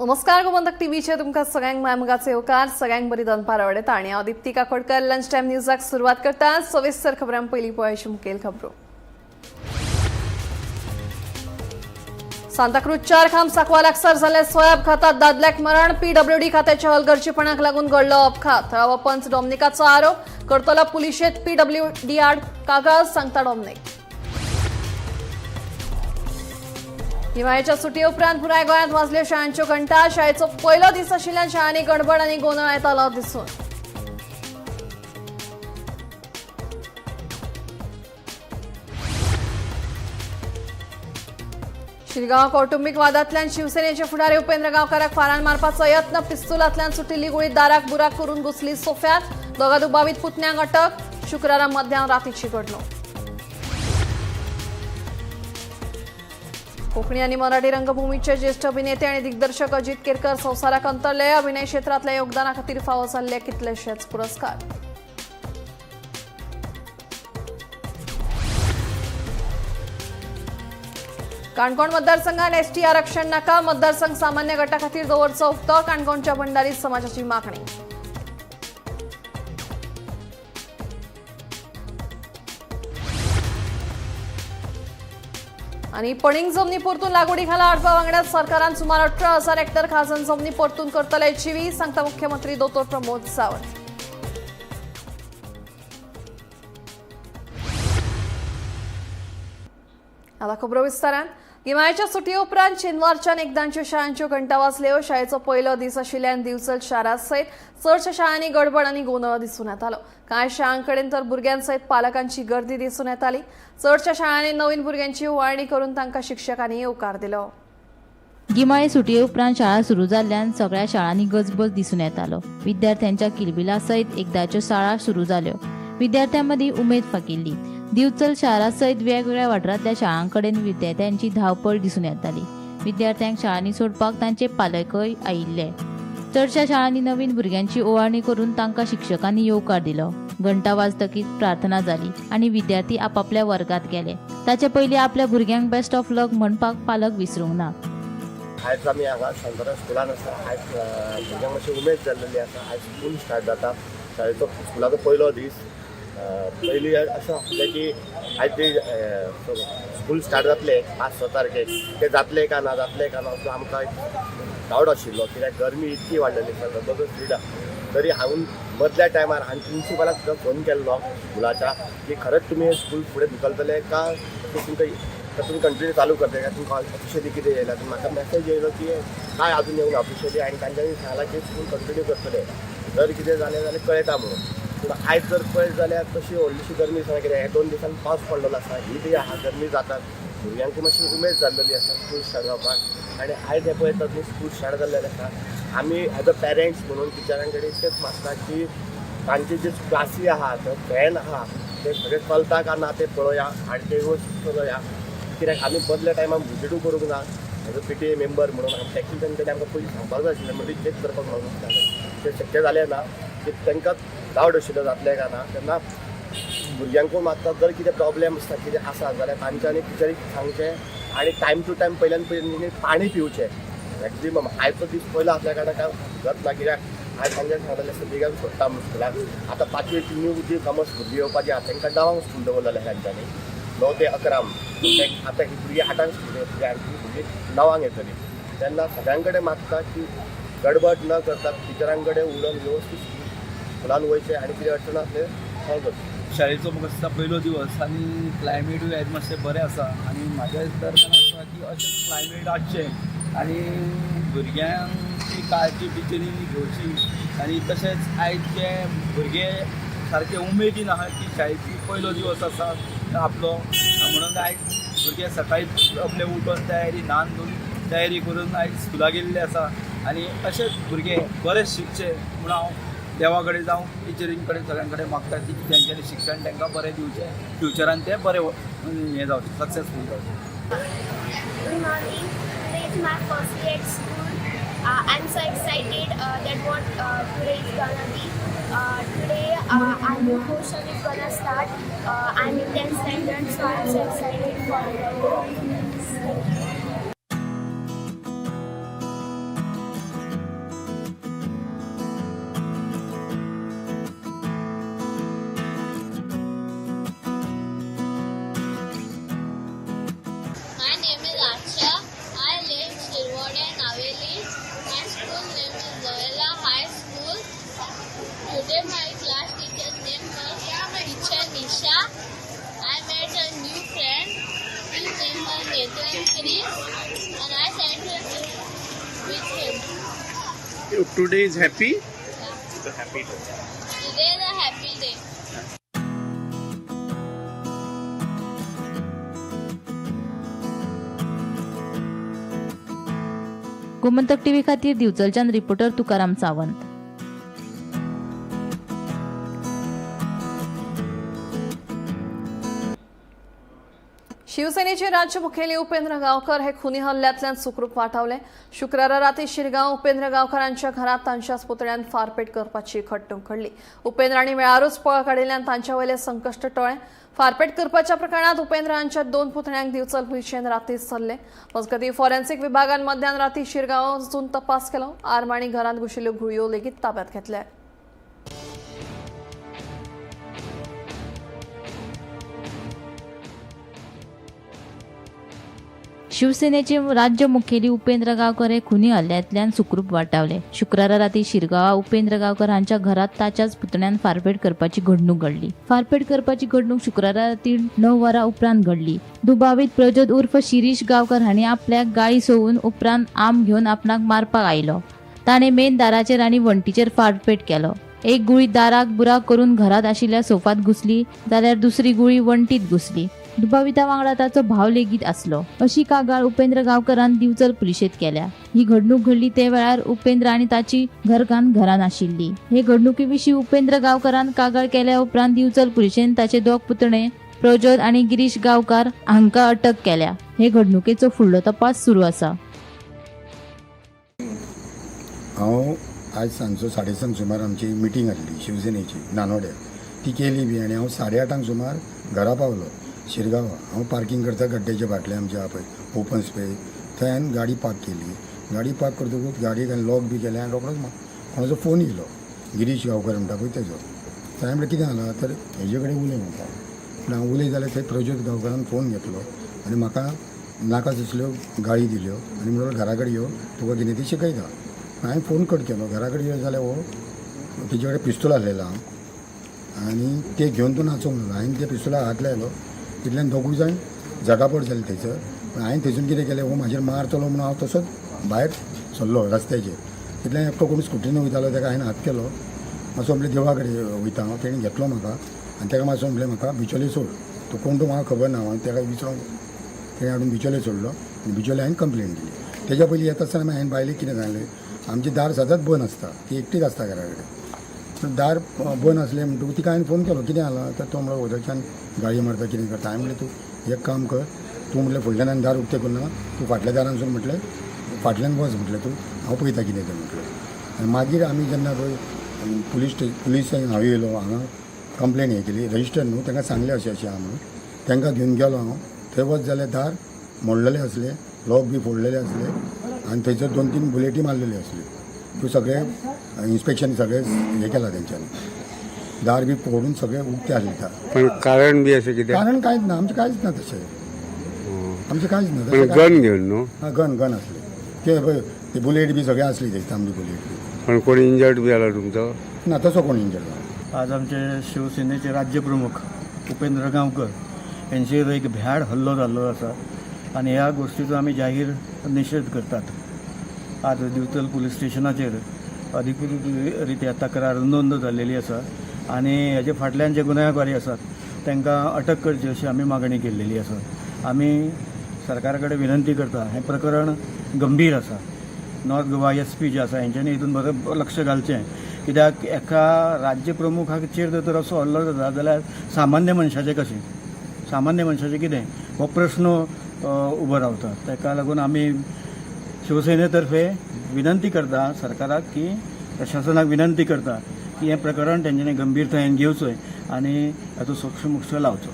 नमस्कार गोमंतक टीव्हीचे तुमका सगळ्यांक मायमगाचे येवकार सगळ्यांक बरी दनपार आवडता आणि हांव दीप्ती काकोडकर लंच टाइम न्यूजाक सुरवात करता सविस्तर खबरां पयलीं पळोवया मुखेल खबरो। सांताक्रूज 4 खांब सांकवाल लागसार जाल्ल्या सोया अपघातात दादल्याक मरण। पीडब्ल्यूडी खात्याच्या हलगर्जीपणाक लागून घडलो अपघात। थळावो पंच डॉमनिकाचो आरोप करतलो पुलिशेंत पीडब्ल्यूडी आड कागाळ सांगता डॉमनिक। हिवाळ्याच्या सुटये उपरांत पुराय गोंयांत वाजल्यो शाळांच्यो घंटा। शाळेचो पयलो दीस आशिल्ल्यान शाळांनी गडबड आनी गोंधळ येतालो दिसून। शिरगांव कौटुंबीक वादांतल्यान शिवसेनेचे फुडारी उपेंद्र गांवकाराक फाराण मारपाचो यत्न। पिस्तुलांतल्यान सुटिल्ली गुळी दाराक बुराक करून घुसली सोफ्यात। दोगा दुबावीत पुतण्यांक अटक। शुक्रारा मध्यान रातीची घडणूक। कोंकणी आनी मराठी रंगभूमीचे ज्येष्ठ अभिनेते आणि दिग्दर्शक अजित केरकर संवसाराक अंतरले। अभिनय क्षेत्रांतल्या योगदाना खातीर फावो जाल्ले कितलेशेच पुरस्कार। काणकोण मतदारसंघात एसटी आरक्षण नाका। मतदारसंघ सामान्य गटा खातीर दवरचो उक्तो। काणकोणच्या भंडारी समाजाची मागणी। आणि पणींग जमनी परतून लागवडी खाला हाडपा वांगडा सरकारान सुमार 18,000 हेक्टर खाजन जमनी परतून करतले चिवी सांगता मुख्यमंत्री दोतोर प्रमोद सावंत। आता खबरो विस्तारान। हिवाळ्याच्या सुटये उपरांत शेनवारच्यान एकदांच्यो शाळांच्यो घंटा वाजल्यो। शाळेचो पयलो दीस आशिल्ल्यान दिवचल शारां सयत चडशा शाळांनी गडबड आनी गोंधळ दिसून येतालो। कांय शाळांकडेन तर भुरग्यांसयत पालकांची गर्दी दिसून येताली। चडशा शाळांनी नवीन भुरग्यांची उवाळणी करून तांकां शिक्षकांनी येवकार दिलो। गिमाळे सुटये उपरांत शाळा सुरू जाल्ल्यान सगळ्या शाळांनी गजबज दिसून येतालो। विद्यार्थ्यांच्या किलबिला सयत एकदाच्यो शाळा सुरू जाल्यो। विद्यार्थ्यांमदीं उमेद फाकिल्ली। दिवचल शारा सयत वेगवेगळ्या वाठारांतल्या शाळांकडेन विद्यार्थ्यांची धांवपळ दिसून येताली। विद्यार्थ्यांक शाळांनी सोडपाक तांचे पालकय आयिल्ले। चडशा शाळांनी नवीन भुरग्यांची ओवाळणी करून तांकां शिक्षकांनी येवकार दिलो। घंटा वाजतकीच प्रार्थना जाली आनी विद्यार्थी आपापल्या वर्गात गेले। ताचे पयलीं आपल्या भुरग्यांक बेस्ट ऑफ लक म्हणपाक पालक विसरूंक ना। आयज आमी हांगा शांतरा स्कुलान आसा। आयज भुरग्यांक मातशी उमेद जाल्लेली आसा। आयज स्कूल स्टार्ट जाता। शाळेचो स्कुलाचो पयलो दीस। पयलीं अशें आसलें की आयज ते स्कूल स्टार्ट जातले 5-6 तारखेक ते जातले काय ना असो आमकां डावट आशिल्लो। कित्याक गरमी इतकी वाडलेली आसा जबरदस्त स्पीड आसा। तरी हांवें मदल्या टायमार हांवें प्रिंसिपलाक सुद्दां फोन केल्लो स्कुलाच्या की खरेंच तुमी स्कूल फुडें धुकलतले का तुमी कंटिन्यू चालू करतले काय तुमकां ऑफिशियली कितें येयला। म्हाका मॅसेज येयलो की काय अजून येवना ऑफिशियली आनी तांच्यांनी सांगलां की स्कूल कंटिन्यू करतले। जर कितें जालें जाल्यार कळटा म्हणून। पूण आयज जर पळयत जाल्यार तशी व्हडलीशी गरमी आसा। कित्याक हे 2 दिसान पावस पडलेलो आसा। ही बी आहा गरमी जाता। भुरग्यांक मातशी उमेद जाल्लेली आसा स्कूल स्टार्ट जावपाक। आनी आयज हे पळयता तुमी स्कूल स्टार्ट जाल्लेले आसा। आमी एज अ पेरंट्स म्हणून टिचरां कडेन इतकेंच मागता की तांचे जे क्लासी आहा फॅन आहा ते सगळे चलता काय ना ते पळोवया आनी ते व्यवस्थीत चलोवया। कित्याक आमी बदल्या टायमार विजीटू करूंक ना। एज अ PTA मेंबर म्हणून आमी टॅक्निशियन कडेन आमकां पयलीं सांगपाक जाय आशिल्लें म्हणजे चेक करपाक मेळूंक तें शक्य जालें ना की तांकां डावट आशिल्लो जातलें काय ना। तेन्ना भुरग्यांकूय मागता जर कितें प्रॉब्लेम आसता कितें आसा जाल्यार तांच्यांनी टिचरीक सांगचें आनी टायम टू टायम पयल्यान पाणी पिवचें मॅक्झिमम। आयचो दीस पयलो आसल्या कारणान काय जात ना। कित्याक आयज सांजे सांगलेलें भुरग्यांक सोडटा म्हूण स्कुलाक। आतां 5वी न्यू जी कमर्स भुरगीं येवपाचीं आहा तांकां 9 स्कूल दवरलेलें तांच्यांनी 9 ते 11। आतां ही भुरगीं 8 स्कूल येतलीं आनी ती भुरगीं 9 येतलीं। तेन्ना सगळ्यां कडेन मागता की गडबड न करता टिचरां कडेन उलोवन व्यवस्थीत स्कुलान वयचें आनी कितें अडचण आसलें सॉल्व करचें। शाळेचो म्हाका दिसता पयलो दिवस आनी क्लायमेटूय आयज मातशें बरें आसा आनी म्हाज्या दरम्यान आसा की अशें क्लायमेट आसचें आनी भुरग्यांची काळजी टिचरींनी घेवची। आनी तशेंच आयज जे भुरगे सारके उमेदीन आहा की शाळेची पयलो दिवस आसा आपलो म्हणून आयज भुरगे सकाळी आपले उठोन तयारी न्हावन धुवन तयारी करून आयज स्कुलाक गेल्ले आसा। आनी अशेंच भुरगे बरें शिकचे म्हूण हांव देवा कडेन जावं टिचरीं कडेन सगळ्यां कडेन मागता की तेंच्यांनी शिक्षण तांकां बरें दिवचें। फ्युचरान ते बरें हें जावचें सक्सेसफूल जावचें। Good morning. Today is my first day at school. I'm so excited that what today is gonna be. Today our new portion is gonna start. I'm in 10th standard, so I'm so excited for it. Today my class teacher's name was Teacher Nisha. I met a new friend. His name was Nathan Chris, and I sat with him. Today is happy. Today is a happy day. Gomantak TV खातीर दिवचलच्यान reporter Tukaram Sawant. शिवसेनेचे राज्य मुखेली उपेंद्र गावकर हे खुनी हल्ल्यातल्यान सुखरूप वाटावले. शुक्रारा राती शिरगांव उपेंद्र गावकरांच्या घरात तांच्याच पुतळ्यान फारपेट करपाची घडणूक घडली. उपेंद्रांनी वेळारूच पळ काडिल्ल्यान तांच्या वयले संकश्ट टळ्ळे. फारपेट करपाच्या प्रकरणात उपेंद्र हांच्या 2 पुतळ्यांक दिवचल पुलिशेन राती सरले. मजगती फॉरेन्सिक विभागान मध्यान राती शिरगांव वचून तपास केलो. आरमाणी घरांत घुशिल्ल्यो गुळयो लेगीत ताब्यात घेतल्या. शिवसेनेचे राज्य मुखेली उपेंद्र गावकर हे खुनी हल्ल्यातल्यान सुखरूप वाटावले. शुक्रारा राती शिरगांवा उपेंद्र गावकर हांच्या घरात ताच्याच पुतळ्यान फारपेट करपाची घडणूक घडली. फारपेट करपाची घडणूक शुक्रारा राती 9 वरां उपरांत घडली. दुबावीत प्रज्योत उर्फ शिरीश गावकर हांणी आपल्याक गाळी सोवून उपरांत आम घेवन आपणाक मारपाक आयलो. ताणें मेन दाराचेर आनी वण्टीचेर फारपेट केलो. एक गुळी दाराक बुराक करून घरात आशिल्ल्या सोफात घुसली जाल्यार दुसरी गुळी वण्टीत घुसली. दुबाविता वांगडा ताचो भाव लेगीत आसलो. अशी कागाळ उपेंद्र गावकरान दिवचल पुलिशेंत केल्या. ही घडणूक घडली ते वेळार उपेंद्र आनी ताची घरकान्न घरान आशिल्ली. हे घडणुके विशीं उपेंद्र गावकरान कागाळ केल्या उपरांत दिवचल पुलिशेन ताचे 2 पुतणे प्रज्योत आनी गिरीश गावकार हांकां अटक केल्या. हे घडणुकेचो फुडलो तपास सुरू आसा. हांव आज सांजचो 5:30 सुमार आमची मिटींग आसली शिवसेनेची नानोड्या. ती केली बी आनी हांव 8:30 सुमार घरा पावलो शिरगांवा. हांव पार्किंग करता गड्ड्याचे फाटले आमच्या पळय ओपन स्पेस थंय गाडी पार्क केली. गाडी पार्क करतकूच गाडयेक लॉक बी केलें आनी रोखडोच कोणाचो फोन येयलो गिरीश गांवकर म्हणटा पळय तेजो. थंय म्हणल्यार कितें जालां तर हेजे कडेन उलय म्हणटा. पूण हांव उलय जाल्यार थंय प्रज्योत गांवकरान फोन घेतलो आनी म्हाका नाका तसल्यो गाळी दिल्यो आनी म्हणून घरा कडेन यो तुका कितें ती शिकयता. हांवें फोन कट केलो. घरा कडेन येयलो जाल्यार हो तेजे कडेन पिस्तूल आसलेलो आनी ते घेवन तूं नाचूंक लागलो. हांवें ते पिस्तूलाक हात लायलो. तितल्यान 2 जाण जगापड जाले थंयसर. हांवें थंयसून कितें केलें हो म्हाजेर मारतलो म्हणून हांव तसोच भायर सरलो रस्त्याचेर. तितल्यान एकटो कोण स्कुटीन वयतालो ताका हांवें हात केलो. मातसो म्हणलें देवळा कडेन वयता हांव. तेणें घेतलो म्हाका आनी ताका मातसो म्हणलें म्हाका बिचोले सोड. तो कोण तो म्हाका खबर ना. हांवें ताका विचारून तेणें हाडून बिचोले सोडलो आनी बिचोले हांवें कंप्लेन दिली. तेज्या पयलीं येता आसतना हांवें बायलेक कितें सांगलें आमची दार सदांच बंद आसता. ती एकटीच आसता घरा कडेन. दार बंद आसलें म्हणटकूच तिका हांवें फोन केलो कितें जालां तर तो म्हणलो उदकच्यान गाळी मारता कितें करता. हांवें म्हणलें तूं एक काम कर तूं म्हटलें फुडल्यान दार उक्तें करना तूं फाटल्या दारांसून म्हटलें फाटल्यान वच म्हटलें तूं हांव पळयता कितें तें म्हटलें. आनी मागीर आमी जेन्ना पळय पुलीस हांव येयलो हांगा कंप्लेन हें केली रजिस्टर न्हू तांकां सांगलें अशें अशें आहा म्हणून. तांकां घेवन गेलो हांव. थंय वच जाल्यार दार मोडलेले आसले लॉक बी फोडलेले आसले आनी थंयसर 2-3 बुलेटी मारलेली आसली. त्यो सगळे इन्स्पेक्शन सगळें हें केलां तेंच्यांनी. दार बी फोडून सगळें उक्तें हाडटा. पण कारण बी अशें कितें कारण कांयच ना. आमचें कांयच ना तशें. आमचें कांयच ना. पण गन घेवन न्हू. हां गन आसलें. ते पळय ते बुलेट बी सगळें आसली थंय तांबडी बुलेट बी. पण कोणी इंजर्ड बी जाला तुमचो. ना तसो कोण इंजर्ड जाला. आज आमचे शिवसेनेचे राज्य प्रमुख उपेंद्र गांवकर यांचेर एक भ्याड हल्लो जाल्लो आसा आनी ह्या गोष्टीचो आमी जाहीर निशेध करतात. आज दिवचल पुलीस स्टेशनाचेर अधिकृत रित्या तक्रार नोंद जाल्लेली आसा आनी हेजे फाटल्यान जे गुन्हेगारी आसात तांकां अटक करची अशी आमी मागणी केल्लेली आसा. आमी सरकारा कडेन विनंती करता हें प्रकरण गंभीर आसा. नॉर्थ गोवा SP जे आसा हेंच्यांनी हितून बरें लक्ष घालचें. कित्याक एका राज्य प्रमुखाचेर जर असो हल्लो जाता जाल्यार सामान्य मनशाचें कशें सामान्य मनशाचें कितें हो प्रश्न उबो रावता. ताका लागून आमी शिवसेनेतर्फे विनंती करता सरकाराक की प्रशासनाक विनंती करता की हें प्रकरण तेंच्यांनी गंभीरतायेन घेवचें आनी हाचो सोक्ष लावचो.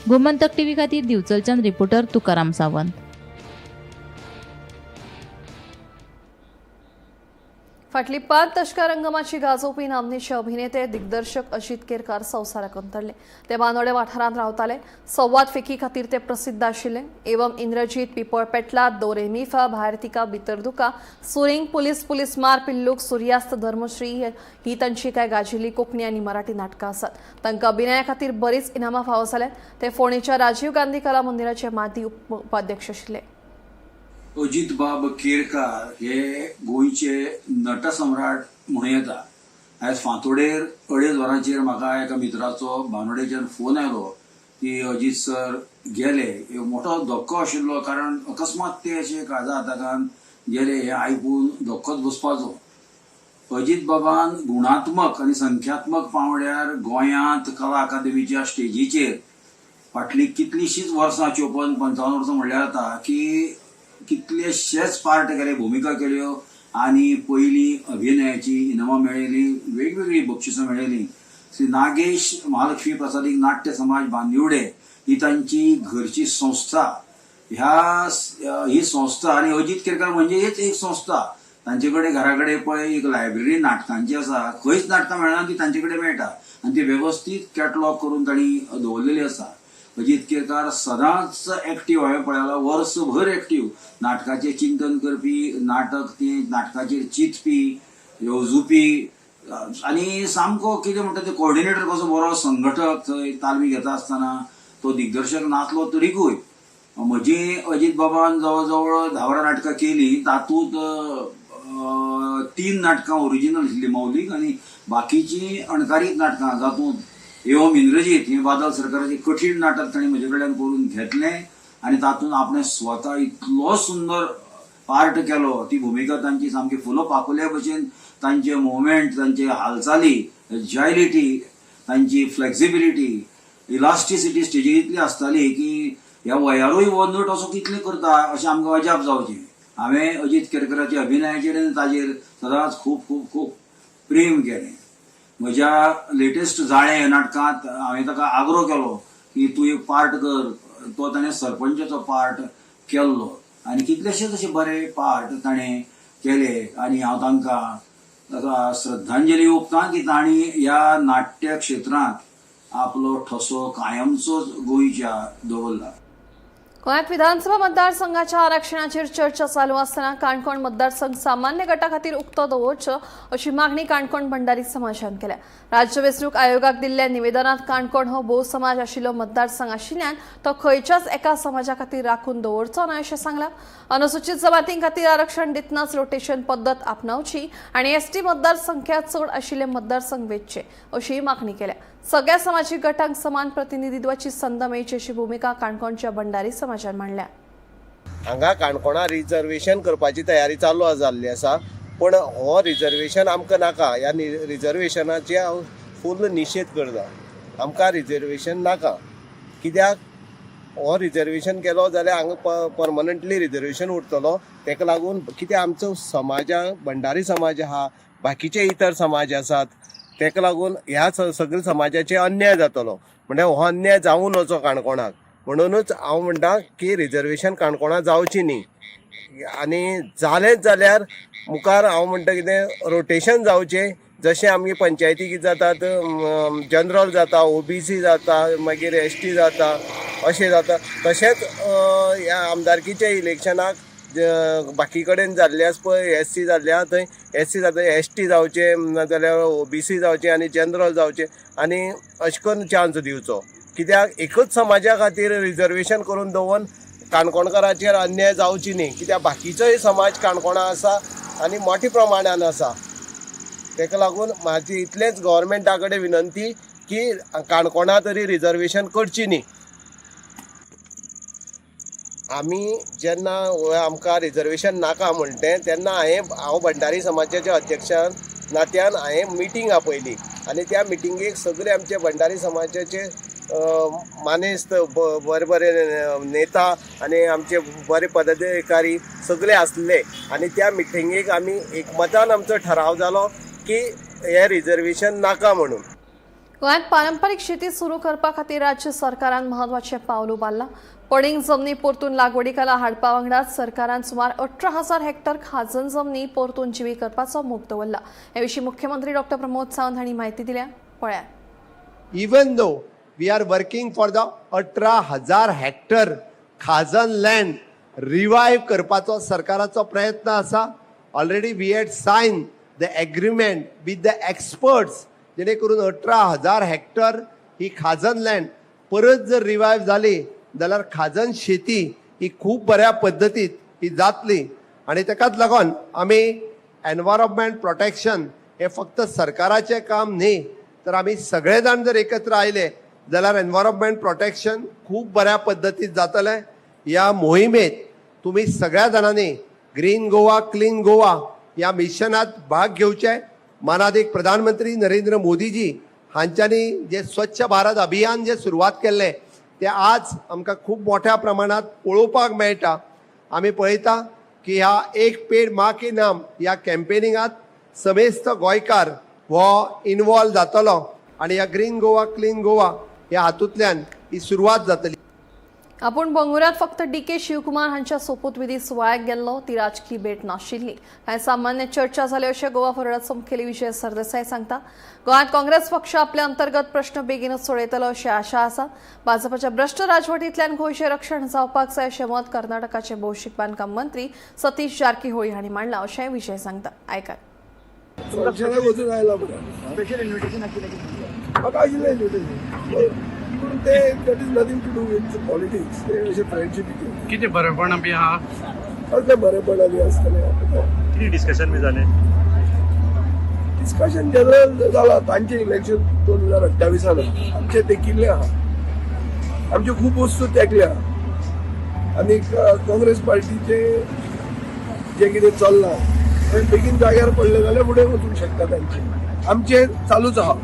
गोमंतक टीव्ही खातीर दिवचलच्यान रिपोर्टर तुकाराम सावंत. फाटली 5 दशकां रंगमाची गाजोवपी नामनेचे अभिनेते दिग्दर्शक अजित केरकार संवसाराक अंतरले. ते बांदोडे वाठारांत रावताले. संवाद फेकी खातीर ते प्रसिद्ध आशिल्ले. एवम इंद्रजीत, पिपळ पेटला, दोरेमिफा, भायर तिका, भितर दुका, सुरिंग, पुलीस मार, पिल्लूक, सूर्यास्त, धर्मश्री ही तांची कांय गाजिल्ली कोंकणी आनी मराठी नाटकां आसात. तांकां अभिनया खातीर बरीच इनामां फावो जाल्यात. ते फोंडेच्या राजीव गांधी कला मंदिराचे माजी उपाध्यक्ष आशिल्ले. अजित बाब केरकार हे गोंयचे नटसम्राट म्हणून येता. आयज फांतोडेर 2.5 वरांचेर म्हाका एका मित्राचो बांदोडेच्यान फोन आयलो की अजित सर गेले. एक मोठो धक्को आशिल्लो, कारण अकस्मात ते अशे काळजा हाताकान गेले हे आयकून धक्कोच बसपाचो. अजित बाबान गुणात्मक आनी संख्यात्मक पांवड्यार गोंयांत कला अकादमीच्या स्टेजीचेर फाटली कितलीशींच वर्सां 54-55 वर्सां म्हणल्यार जाता की कितलेशेच पार्ट केले, भुमिका केल्यो आनी पयली अभिनयाची इनामां मेळयली, वेगवेगळी बक्षिसां मेळयली. श्री नागेश महालक्ष्मी प्रसादीक नाट्य समाज बांदिवडे ही तांची घरची संस्था. ही संस्था आनी अजित केरकार म्हणजे हीच एक संस्था. तांचे कडेन घरा कडेन पळय एक लायब्ररी नाटकांची आसा. खंयच नाटकां मेळना ती तांचे कडेन मेळटा आनी ती वेवस्थीत कॅटलॉग करून तांणी दवरलेली आसा. अजित केरकार सदांच एक्टीव, हांवें पळयलां वर्सभर एक्टीव. नाटकाचें चिंतन करपी, नाटकाचेर चिंतपी, येवजुपी आनी सामको कितें म्हणटा ते कोऑर्डिनेटर कसो बरो संघटक. थंय तालमी घेता आसतना तो दिग्दर्शक नासलो तरीकूय म्हजी अजित बाबान जवळ जवळ 10 नाटकां केली. तातूंत 3 नाटकां ओरिजिनल आशिल्लीं मौलीक आनी बाकीचीं अणकारीत नाटकां, जातूंत एवम इंद्रजीत हे बादल सरकाराचें कठीण नाटक ताणें म्हजे कडल्यान करून घेतलें आनी तातूंत आपणें स्वता इतलो सुंदर पार्ट केलो. ती भुमिका तांची सामकी फुलो पाकोल्या भशेन, तांचे मुवमेंट, तांचे हालचाली, एजायलिटी, तांची फ्लेक्सिबिलिटी, इलास्टिसिटी स्टेजीर इतली आसताली की ह्या वयारूय हो नट असो कितले करता अशें आमकां अजाप जावचें. हांवें अजित केरकाराच्या अभिनयाचेर आनी ताचेर सदांच खूब खूब खूब प्रेम केलें. म्हज्या लेटेस्ट जाळे ह्या नाटकांत हांवें ताका आग्रो केलो की तूं एक पार्ट कर. तो ताणें सरपंचाचो पार्ट केल्लो आनी कितलेशेच अशे बरे पार्ट ताणें केले आनी हांव ताका श्रद्धांजली ओंपतां की तांणी ह्या नाट्य क्षेत्रांत आपलो ठसो कायमचोच गोंयच्या दवरला. गोंयांत विधानसभा मतदारसंघाच्या आरक्षणाचेर चर्चा चालू आसतना काणकोण मतदारसंघ सामान्य गटा खातीर उक्तो दवरचो अशी मागणी काणकोण भंडारी समाजान केल्या. राज्य वेंचणूक आयोगाक दिल्ल्या निवेदनात काणकोण हो भोव समाज आशिल्लो मतदारसंघ आशिल्ल्यान तो खंयच्याच एका समाजा खातीर राखून दवरचो ना अशें सांगलां. अनुसूचित जमातीं खातीर आरक्षण दितनाच रोटेशन पद्दत आपणावची आनी एसटी मतदारसंख्या चड आशिल्ले मतदारसंघ वेंचचे अशीय मागणी केल्या. सगळ्या समाजीक गटांक समान प्रतिनिधित्वाची संद मेळची अशी भुमिका काणकोणच्या भंडारी समाजान मांडल्या. हांगा काणकोणा रिजर्वेशन करपाची तयारी चालू जाल्ली आसा, पण हो रिजर्वेशन आमकां नाका. ह्या रिजर्वेशनाचे हांव फूल निशेध करता. आमकां रिजर्वेशन नाका. कित्याक हो रिजर्वेशन केलो जाल्यार हांगा परमनंटली रिजर्वेशन उरतलो. ताका लागून कित्याक आमचो समाजा भंडारी समाज आहा, बाकीचे इतर समाज आसात, ताका लागून ह्या सगळ्या समाजाचे अन्याय जातलो. म्हणजे हो अन्याय जावं नजो काणकोणाक. म्हणूनच हांव म्हणटा की रिजर्वेशन काणकोणा जावची न्ही. आनी जालेंच जाल्यार मुखार हांव म्हणटा कितें रोटेशन जावचें. जशें आमगे पंचायती कितें जातात, जनरल जाता, ओबीसी जाता, मागीर एसटी जाता, अशें जाता. तशेंच ह्या आमदारकीच्या इलेक्शनाक बाकी कडेन जाल्ले आसा पळय, एससी जाल्ले आहा थंय एससी जाता, एसटी जावचे नाजाल्यार ओबीसी जावचे आनी जनरल जावचे आनी अशें करून चान्स दिवचो. कित्याक एकूच समाजा खातीर रिजर्वेशन करून दवरून काणकोणकाराचेर अन्याय जावची न्ही. कित्याक बाकीचोय समाज काणकोणा आसा आनी मोठ्या प्रमाणान आसा. ताका लागून म्हाजी इतलेंच गव्हर्मेंटा कडेन विनंती की काणकोणा तरी रिजर्वेशन करची न्ही. आमी जेन्ना आमकां रिजर्वेशन नाका म्हणटें तेन्ना हांव भंडारी समाजाच्या अध्यक्षा नात्यान हांवें मिटींग आपयली आनी त्या मिटिंगेक सगळे आमचे भंडारी समाजाचे मानेस्त बरे बरे नेता आनी आमचे बरे पदाधिकारी सगळे आसले आनी त्या मिटिंगेक आमी एकमतान आमचो ठराव जालो की हें रिजर्वेशन नाका म्हणून. गोंयांत पारंपारीक शेती सुरू करपा खातीर राज्य सरकारान म्हत्वाचें पावल उबारलां. पडींग जमनी परतून लागवडी खाला हाडपा वांगडाच सरकारान सुमार 18,000 हेक्टर खाजन जमनी परतून जिवी करपाचो मोग दवरला. हे विशीं मुख्यमंत्री डॉ. प्रमोद सावंत हांणी म्हायती दिल्या. पळयात. Even though we are working for the 18,000 hectare खाजन लँड रिवाइव करपाचो सरकाराचो प्रयत्न आसा. Already we had signed the agreement with the experts जेणे करून 18,000 हेक्टर ही खाजन लँड परत जर रिवाइव जाली जाल्यार खाजन शेती ही खूब बऱ्या पद्दतीत ही जातली. आनी ताकाच लागून आमी एनवायरमेंट प्रोटेक्शन हे फक्त सरकाराचें काम न्ही तर आमी सगळे जाण जर एकत्र आयले जाल्यार एनवायरमेंट प्रोटेक्शन खूब बऱ्या पद्दतीत जातलें. ह्या मोहिमेत तुम्ही सगळ्या जाणांनी ग्रीन गोवा क्लीन गोवा ह्या मिशनात भाग घेवचे. मानाधिक प्रधानमंत्री नरेंद्र मोदीजी हांच्यांनी जे स्वच्छ भारत अभियान जे सुरवात केल्लें ते आज आमकां खूब मोठ्या प्रमाणात पळोवपाक मेळटा. आमी पळयता की ह्या एक पेड माँ के नाम ह्या कॅम्पेनिंगात समेस्त गोंयकार हो इन्वॉल्व जातलो आनी ह्या ग्रीन गोवा क्लीन गोवा ह्या हातूंतल्यान ही सुरवात जातली. आपूण बंगुरात फक्त डी.के. शिवकुमार हांच्या सोपूतविधी सुवाळ्याक गेल्लो. ती राजकी भेट नाशिल्ली. कांय सामान्य चर्चा जाल्यो अशें गोवा फॉरवर्डाचो मुखेली विजय सरदेसाय सांगता. गोंयांत काँग्रेस पक्ष आपले अंतर्गत प्रश्न बेगीनच सोडयतलो अशी आशा आसा. भाजपाच्या भ्रश्ट राजवटींतल्यान गोंयचें रक्षण जावपाक जाय अशें मत कर्नाटकाचे भौशीक बांदकाम मंत्री सतीश जारकीहोळी हांणी मांडलां अशेंय विजय सांगता. आयकात. किती बरेपण बी आहा असले बरेपण बी आसतले. किती डिस्कशन बी जालें. डिस्कशन जनरल जाला. तांचें इलेक्शन 2028 आमचे तेकिल्ले आहा. आमच्यो खूब वस्तू तेकल्या आनी काँग्रेस पार्टीचे जे कितें चल्लां ते बेगीन जाग्यार पडले जाल्यार फुडें वचूंक शकता तांचे. आमचे चालूच आहा.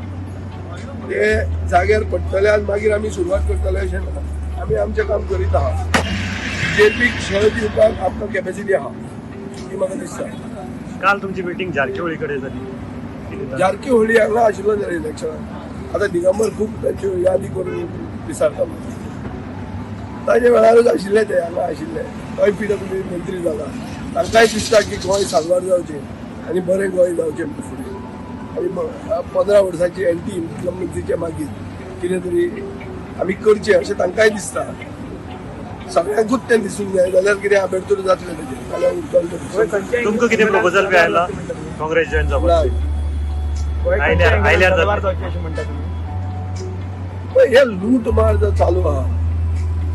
ते जाग्यार पडटले आनी मागीर आमी सुरवात करतले अशें ना. आमी आमचें काम करीत आहा. जेपीक शह दिवपाक आमकां कॅपेसिटी आहा ही म्हाका दिसता. काल तुमची मिटींग जारकीहोळी कडेन जाली. जारकीहोळी हांगा आशिल्लो जाल्यार इलेक्शनाक. आतां दिगंबर खूब तांच्यो यादी करून विचारता. ताचे वेळारूच आशिल्ले ते हांगा आशिल्ले. गोंय PWD मंत्री जाला. तांकांय दिसता की गोंय साल्वार जावचें आनी बरें गोंय जावचें फुडें. आनी 15 वर्सांची एंटी इन्कम्बन्सीचे मागीर कितें तरी आमी करचें अशें तांकांय दिसता. सगळ्यांकूच तें दिसूंक जाय जाल्यार कितें आबेडतोर जातलें तेजें जाल्यार उरतलें. तुमकां कितें प्रपोजल बी आयला काँग्रेस जॉईन जावपाक. हे लूट मार जर चालू आहा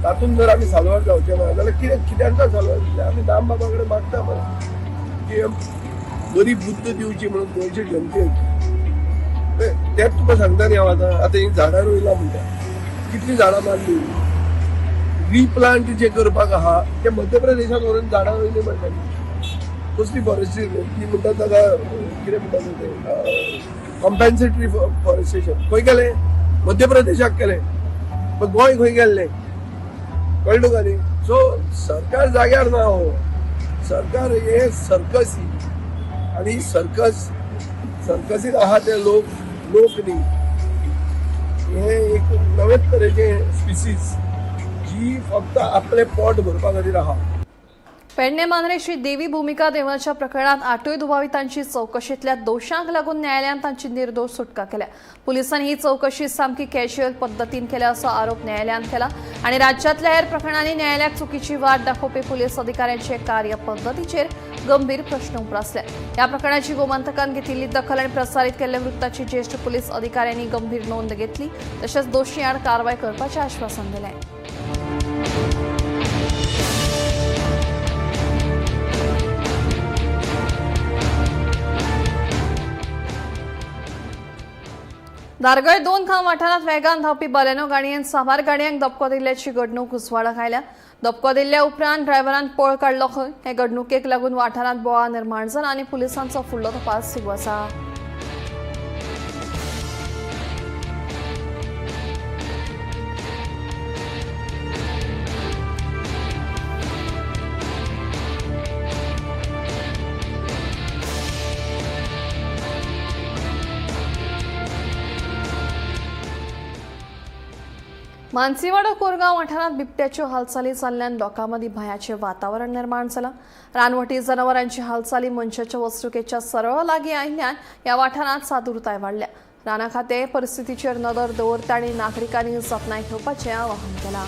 तातूंत जर आमी साल्वार जावचे ना जाल्यार कित्याक साल्वार आमी दाम बाबा कडेन मागता मरे की बरी बुद्ध दिवची म्हणून गोंयचे जनतेक. तेच तुका सांगता न्ही हांव आतां ही झाडां रोयला म्हणटा. कितलीं झाडां मारली. रिप्लांट जे करपाक आहा ते मध्य प्रदेशात व्हरून झाडां रोयली म्हणटा. कसली फॉरेस्ट्री ती म्हणटा ताका कितें म्हणटा ते कॉम्पेन्सेटरी फॉरेस्टेशन खंय केलें. मध्य प्रदेशाक केलें. पण गोंय खंय गेल्लें कळ्ळें तुका न्ही. सो सरकार जाग्यार ना. हो सरकार हे सर्कसी आनी सर्कसीत आहा ते लोक न्ही. हे एक नवेच तरेचे स्पिसीस जी फक्त आपले पोट भरपा खातीर आहा. पेडणे मांद्रे श्री देवी भूमिका देवळाच्या प्रकरणात 8 दुबावितांची चौकशीतल्या दोशांक लागून न्यायालयान तांची निर्दोष सुटका केल्या. पुलिसांनी ही चौकशी सामकी कॅज्युअल पद्दतीन केल्या असो आरोप न्यायालयान केला आणि राज्यातल्या हेर प्रकरणांनी न्यायालयाक चुकीची वाट दाखोवपी पुलीस अधिकाऱ्यांचे कार्य पद्दतीचेर गंभीर प्रश्न उपरासले. या प्रकरणाची गोमंतकान घेतिल्ली दखल आणि प्रसारीत केल्ल्या वृत्ताची ज्येष्ठ पुलीस अधिकाऱ्यांनी गंभीर नोंद घेतली तशेंच दोशी आड कारवाय करपाचें आश्वासन दिलें. दारगळ 2 खांव वाठारांत वेगान धांवपी बलेनो गाडयेन साबार गाडयांक दपको दिल्ल्याची घडणूक उजवाडाक आयल्या. दपको दिल्ल्या उपरांत ड्रायव्हरान पळ काडलो खंय. हे घडणुकेक लागून वाठारांत बोळा निर्माण जाला आनी पुलिसांचो फुडलो तपास सुरू आसा. मानसीवाडा कोरगाव वाठारात बिबट्याच्यो हालचाली जाल्ल्यान लोकांमदी भयाचें वातावरण निर्माण जालां. रानवटी जनावरांची हालचाली मनशाच्या वस्तुकेच्या सरळ लागीं आयिल्ल्यान ह्या वाठारांत सादूरताय वाडल्या. राना खातें परिस्थितीचेर नदर दवरता आनी नागरिकांनी जतनाय घेवपाचें आवाहन केलां.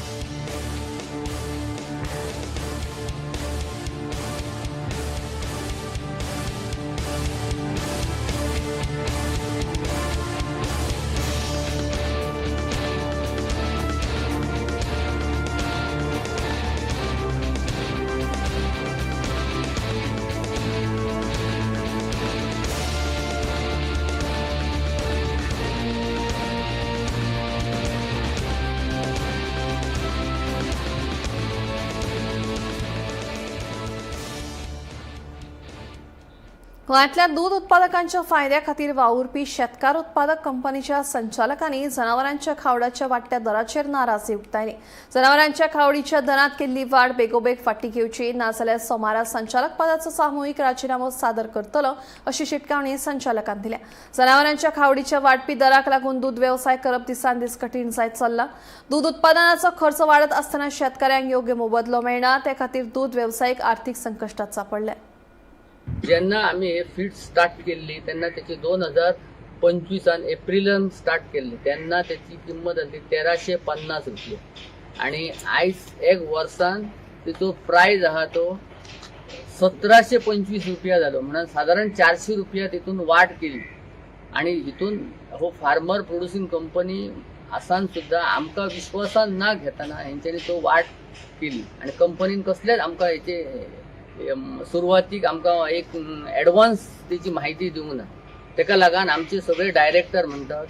गोंयांतल्या दूध उत्पादकांच्या फायद्या खातीर वावुरपी शेतकार उत्पादक कंपनीच्या संचालकांनी जनावरांच्या खावडाच्या वाडट्या दराचेर नाराजी उक्तायली. जनावरांच्या खावडीच्या दरांत केल्ली वाड बेगोबेग फाटीं घेवची नाजाल्यार सोमारा संचालक पदाचो सामुहीक राजीनामो सादर करतलो अशी शिटकावणी संचालकान दिल्या. जनावरांच्या खावडीच्या वाडपी दराक लागून दूध वेवसाय करप दिसान दीस कठीण जायत चल्ला. दूध उत्पादनाचो खर्च वाडत आसतना शेतकऱ्यांक योग्य मोबदलो मेळना ते खातीर दूध वेवसायीक आर्थीक संकश्टात सांपडले. जेन्ना आमी हे फीड स्टार्ट केल्ली तेन्ना तेची 2025 एप्रिलान स्टार्ट केल्ली तेन्ना तेची किंमत आसली 1350 रुपया आणि आयज एक वर्सान तेचो प्रायस आहा तो 1725 रुपया जालो. म्हणून साधारण 400 रुपया तितून वाड केली आणि हितून हो फार्मर प्रोड्युसिंग कंपनी आसान सुद्धा आमकां विश्वासान ना घेतना हेंच्यांनी तो वाड केली आणि कंपनीन कसलेच आमकां हेचे सुरवातीक आमकां एक एडवान्स तेची म्हायती दिवंक ना. तेका लागून आमचे सगळे डायरेक्टर म्हणटात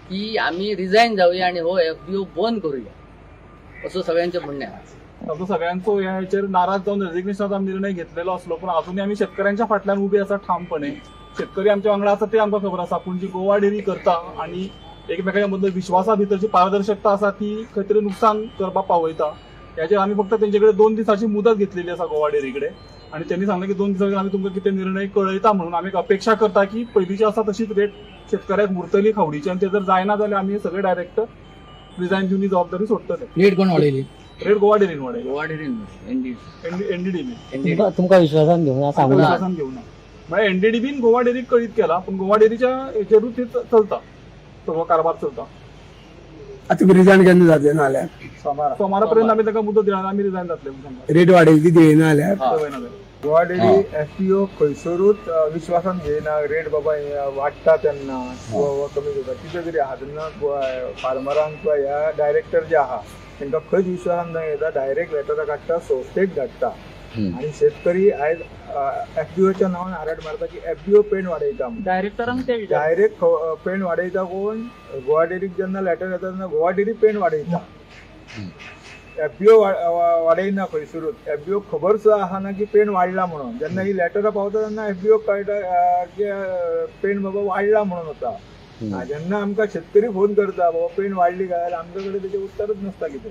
की आमी रिजायन जावया आणि हो FPO बंद करूया असो सगळ्यांचें म्हणणें आसा. असो सगळ्यांचो ह्या हेचेर नाराज जावन रेजिग्नेशनाचो निर्णय घेतलेलो असलो पण अजूनय आमी शेतकऱ्यांच्या फाटल्यान उबे आसा ठामपणे. शेतकरी आमच्या वांगडा आसा ते आमकां खबर आसा पूण जी गोवा डेरी करता आणि एकमेकांच्या मदलो विश्वासा भितरची पारदर्शकता आसा ती खंय तरी नुकसान करपाक पावयता. ह्याचेर आमी फक्त तेंचे 2 दिसाची मुदत घेतलेली आसा गोवा डेरी कडेन आणि त्यांनी सांगले की 2 दिसांनी आमी तुमकां कितें निर्णय कळयता म्हणून आमी अपेक्षा करता की पयलींची आसा तशीच रेट शेतकऱ्याक उरतली खावडीची आणि ते जर जायना जाल्यार आमी सगळे डायरेक्टर रिजायन दिवन ही जबाबदारी सोडटले. रेट कोण वाडयली? रेट गोवा डेरीन वाडयली. गोवा डेरीन NDDB तुमकां विश्वासान घेवना विश्वासान घेवना म्हणजे NDDBन गोवा डेरीक कळीत केला पण गोवा डेरीच्या हेचेरूच ते चलता सगळो कारभार चलता. आता रिजायन केन्ना जातले ना जाल्यार सोमारापर्यंत आमी ताका मुदत दिला आमी रिजायन जातले. रेट वाडयली ती दिना जाल्यार गोवा डेरी FPO खंयसरूच विश्वासान घेयना. रेट बाबा वाडटा तेन्ना वा कमी जाता कितें तरी आहा तेन्ना फार्मरांक वा ह्या डायरेक्टर जे आहा तांकां खंयच विश्वासान न घेता. डायरेक्ट लेटरां काडटा संस्थेक धाडटा आणि शेतकरी आयज FPOच्या नांवान आराट मारता की FPO पेंड वाडयता. डायरेक्ट पेंड वाडयता कोण? गोवा डेरीक जेन्ना लेटर येता तेन्ना गोवा डेरी पेंड वाडयता. FPO वाडयना खंयसरूच. FPO खबर सुद्दां आहा ना की पेंड वाडला म्हणून. जेन्ना ही लेटरां पावता तेन्ना FPO कळटा की पेंड बाबा वाडला म्हणून वता. जेन्ना आमकां शेतकरी फोन करता बाबा पेंड वाडली काय आमच्या कडेन तेजें उत्तरच नासता कितें.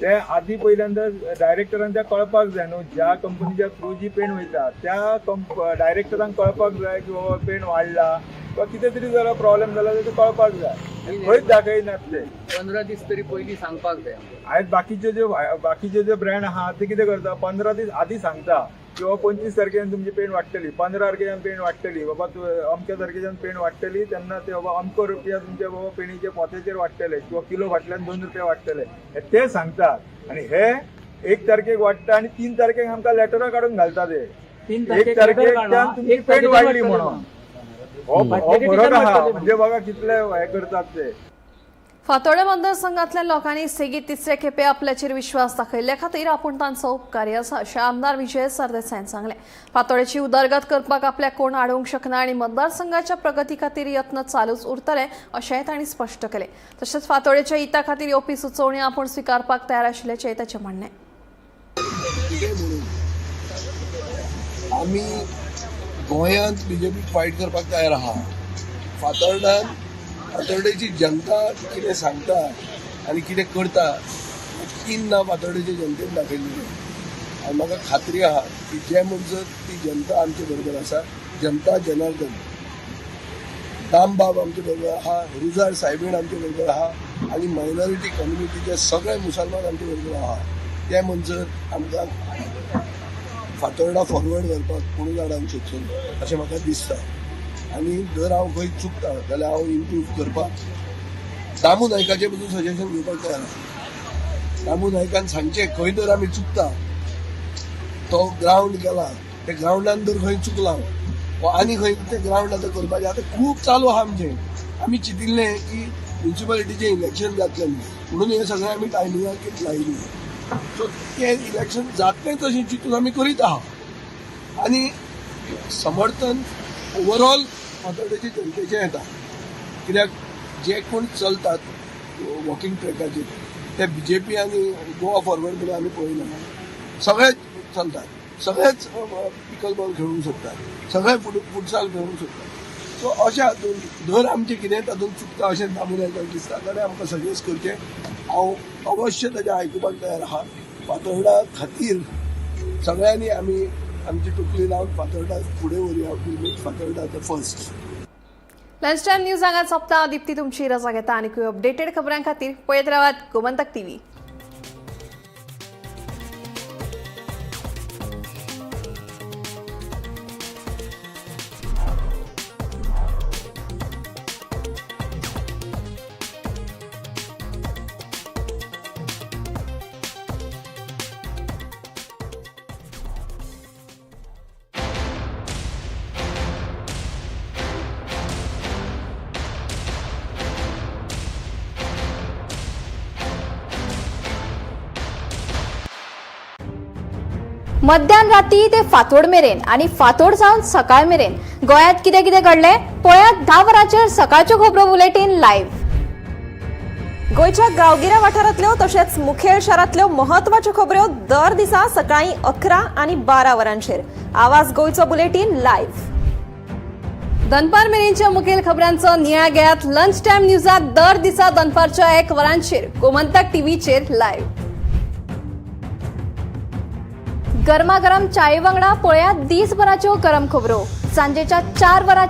ते आधी पहिल्यांदा डायरेक्टरांक त्या कळपाक जाय न्हू. ज्या कंपनीच्या थ्रू जी पेंड वयता त्या डायरेक्टरांक कळपाक जाय की बाबा पेंड वाडला किंवा कितें तरी जर प्रॉब्लेम जाला जाल्यार ते कळपाक जाय. खंयच दाखयनात ते. 15 दीस तरी पयलीं सांगपाक जाय. आयज बाकीचे जे ब्रँड आहा ते कितें करता 15 दीस आधी सांगता की बाबा 25 तारखेच्यान तुमची पेंड वाडटली, 15 तारखेच्यान पेंड वाडटली, बाबा अमक्या तारखेच्यान पेंड वाडटली तेन्ना ते बाबा अमको रुपया तुमच्या बाबा पेंडीचे पोत्याचेर वाडटले किंवा किलो फाटल्यान 2 रुपया वाडटले ते सांगतात. आणि हे 1 तारखेक वाडटा आणि 3 तारखेक आमकां लेटरां काडून घालता ते 1 तारखेच्यान तुमची पेंड वाडली म्हणून. हो फरक आहा. म्हणजे बघा कितले हे करतात ते. फातोर्डे मतदारसंघातल्या लोकांनी सेगीत 3रे खेपे आपल्याचेर विश्वास दाखयल्ल्या खातीर आपूण तांचो उपकारी आसा अशें आमदार विजय सरदेसायन सांगलें. फातोर्डेची उदरगत करपाक आपल्याक कोण आडोवंक शकना आनी मतदारसंघाच्या प्रगती खातीर यत्न चालूच उरतले अशेंय तांणी स्पश्ट केलें. तशेंच फातोर्डेच्या हिता खातीर येवपी सुचोवणी आपूण स्विकारपाक तयार आशिल्ल्याचें ताचें म्हणणें. आमी गोंयांत BJP फायट करपाक तयार आहा. फातोर्डेची जनता कितें सांगता आनी कितें करता तीन ना फातोर्डेच्या जनतेन दाखयल्ली. आनी म्हाका खात्री आहा की जे म्हणसर ती जनता आमचे बरोबर आसा. जनता जनार्दन दामबाब आमचे बरोबर आहा, रुजार सायबीण आमचे बरोबर आहा, आनी मायनॉरिटी कम्युनिटीचे सगळे मुसलमान आमचे बरोबर आहात ते म्हणसर आमकां फातोर्डा फॉरवर्ड करपाक कोणूय जाणांक सोदचो अशें म्हाका दिसता आनी जर हांव खंय चुकता जाल्यार हांव इम्प्रूव करपाक दामू नायकाचे बसून सजेशन घेवपाक तयार आसा. दामू नायकान सांगचे खंय जर आमी चुकता तो ग्रावंड गेला त्या ग्रावंडान जर खंय चुकला वा आनी खंय ते ग्रावंड आतां करपाचें आतां खूब चालू आहा आमचें. आमी चिंतिल्लें की म्युन्सिपालिटीचें इलेक्शन जातलें म्हणून हें सगळें आमी टायमिंगाक लायली. सो तें इलेक्शन जातलें तशें चिंतून आमी करीत आहा आनी समर्थन ओवरऑल फातोर्डेचे जनतेचें येता कित्याक जे कोण चलतात वॉकिंग ट्रॅकाचेर ते BJP आनी गोवा फॉरवर्ड म्हणून आमी पळयना. सगळेच चलतात, सगळेच पिकल बॉल खेळूंक सोदतात, सगळे फुटसाल खेळूंक सोदतात. सो अशें हातूंत जर आमचें कितें तातूंत चुकता अशें दामू नायकाक दिसता जाल्यार आमकां सजेस्ट करचें. हांव अवश्य ताचें आयकुपाक तयार आहा. फातोर्डा खातीर सगळ्यांनी आमी आमची तकली लावन फातोर्डा फुडें व्हरया. Fatorda the first. Lunch time news हांगा सोंपता. दिप्ती तुमची रजा घेता आनी अपडेटेड खबरां खातीर पळयत रावात गोमंतक TV. मध्यान राती ते फातोड मेरेन आणि फातोड सावन सकाळ मेरेन गोयात कितें कितें घडलें पळयात 10 वरांचेर सकाळच्यो खबरो बुलेटिन लायव्ह. गोयच्या गांवगिऱ्या वाठारांतल्यो तशेंच मुखेल शारांतल्यो महत्वाच्यो खबरो दर दिसा सकाळीं 11 आनी 12 वरांचेर. आवाज गोयचो बुलेटिन लायव्ह. दनपार मेरेनच्या मुखेल खबरांचो नियाळ घेयात लंच टाइम न्यूजाक दर दिसा दनपारच्या 1 वरांचेर गोमंतक TVचेर लायव्ह. गरमागरम चाये वांगडा पळयात दिसभराच्यो गरम खबरो सांजेच्या 4 वरां